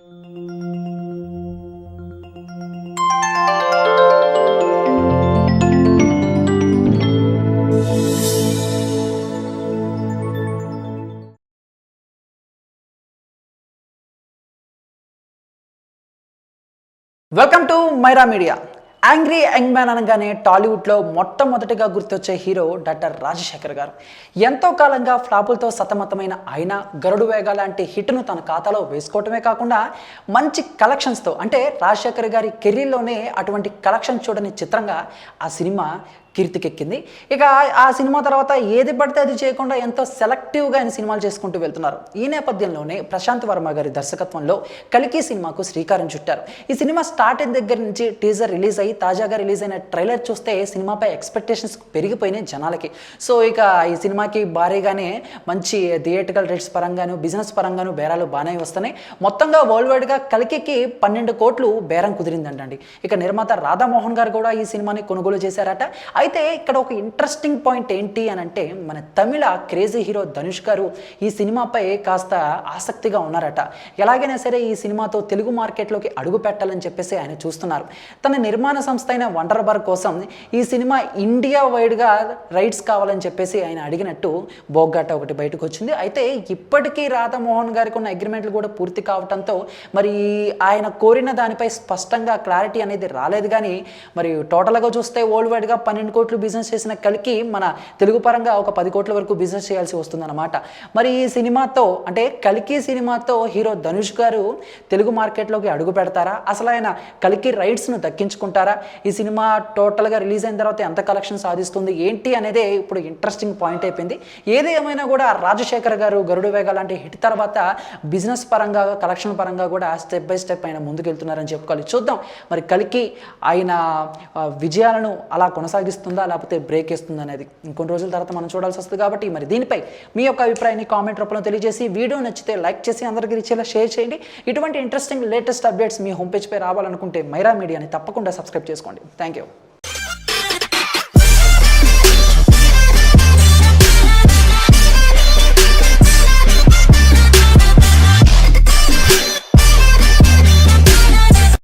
Welcome to Myra media. Angry young man అనగానే టాలీవుడ్లో మొట్టమొదటిగా గుర్తొచ్చే హీరో డాక్టర్ రాజశేఖర్ గారు. ఎంతో కాలంగా ఫ్లాపులతో సతమతమైన ఆయన గరుడు వేగ లాంటి హిట్ను తన ఖాతాలో వేసుకోవటమే కాకుండా మంచి కలెక్షన్స్తో, అంటే రాజశేఖర్ గారి కెరీర్లోనే అటువంటి కలెక్షన్ చూడని చిత్రంగా ఆ సినిమా కీర్తికెక్కింది. ఇక ఆ సినిమా తర్వాత ఏది పడితే అది చేయకుండా ఎంతో సెలెక్టివ్గా ఆయన సినిమాలు చేసుకుంటూ వెళ్తున్నారు. ఈ నేపథ్యంలోనే ప్రశాంత్ వర్మ గారి దర్శకత్వంలో కల్కి సినిమాకు శ్రీకారం చుట్టారు. ఈ సినిమా స్టార్ట్ అయిన దగ్గర నుంచి టీజర్ రిలీజ్ అయ్యి తాజాగా రిలీజ్ అయిన ట్రైలర్ చూస్తే సినిమాపై ఎక్స్పెక్టేషన్స్ పెరిగిపోయినాయి జనాలకి. సో ఇక ఈ సినిమాకి భారీగానే మంచి థియేటికల్ రేట్స్ పరంగాను బిజినెస్ పరంగాను బేరాలు బాగానే వస్తున్నాయి. మొత్తంగా వరల్డ్ వైడ్గా కల్కికి 12 కోట్లు బేరం కుదిరిందంటండి. ఇక నిర్మాత రాధామోహన్ గారు కూడా ఈ సినిమాని కొనుగోలు చేశారట. అయితే ఇక్కడ ఒక ఇంట్రెస్టింగ్ పాయింట్ ఏంటి అని అంటే, మన తమిళ క్రేజీ హీరో ధనుష్ గారు ఈ సినిమాపై కాస్త ఆసక్తిగా ఉన్నారట. ఎలాగైనా సరే ఈ సినిమాతో తెలుగు మార్కెట్లోకి అడుగు పెట్టాలని చెప్పేసి ఆయన చూస్తున్నారు. తన నిర్మాణ సంస్థ అయిన వండర్ బార్ కోసం ఈ సినిమా ఇండియా వైడ్గా రైట్స్ కావాలని చెప్పేసి ఆయన అడిగినట్టు బోగ్గాట ఒకటి బయటకు వచ్చింది. అయితే ఇప్పటికీ రాధామోహన్ గారికి ఉన్న అగ్రిమెంట్లు కూడా పూర్తి కావడంతో మరి ఆయన కోరిన దానిపై స్పష్టంగా క్లారిటీ అనేది రాలేదు. కానీ మరి టోటల్గా చూస్తే వరల్డ్ వైడ్గా 12 కోట్లు బిజినెస్ చేసిన కల్కి మన తెలుగు పరంగా ఒక 10 కోట్ల వరకు బిజినెస్ చేయాల్సి వస్తుందన్నమాట. మరి ఈ సినిమాతో, అంటే కల్కి సినిమాతో హీరో ధనుష్ గారు తెలుగు మార్కెట్లోకి అడుగు పెడతారా, అసలు ఆయన కల్కి రైట్స్ను దక్కించుకుంటారా, ఈ సినిమా టోటల్గా రిలీజ్ అయిన తర్వాత ఎంత కలెక్షన్ సాధిస్తుంది ఏంటి అనేదే ఇప్పుడు ఇంట్రెస్టింగ్ పాయింట్ అయిపోయింది. ఏది ఏమైనా కూడా రాజశేఖర్ గారు గరుడు వేగ లాంటి హిట్ తర్వాత బిజినెస్ పరంగా కలెక్షన్ పరంగా కూడా స్టెప్ బై స్టెప్ ఆయన ముందుకెళ్తున్నారని చెప్పుకోవాలి. చూద్దాం మరి కల్కి ఆయన విజయాలను అలా కొనసాగిస్తుందా లేకపోతే బ్రేక్ ఇస్తుందా అనేది ఇంకొన్ని రోజుల తర్వాత మనం చూడాల్సి వస్తుంది. కాబట్టి మరి దీనిపై మీ యొక్క అభిప్రాయాన్ని కామెంట్ రూపంలో తెలియజేసి, వీడియో నచ్చితే లైక్ చేసి అందరికీ రీచేలా షేర్ చేయండి. ఇటువంటి ఇంట్రెస్టింగ్ లేటెస్ట్ అప్డేట్స్ మీ హోమ్ పేజ్పై రావాలనుకుంటే మైరా మీడియాని తప్పకుండా సబ్స్క్రైబ్ చేసుకోండి. Thank you.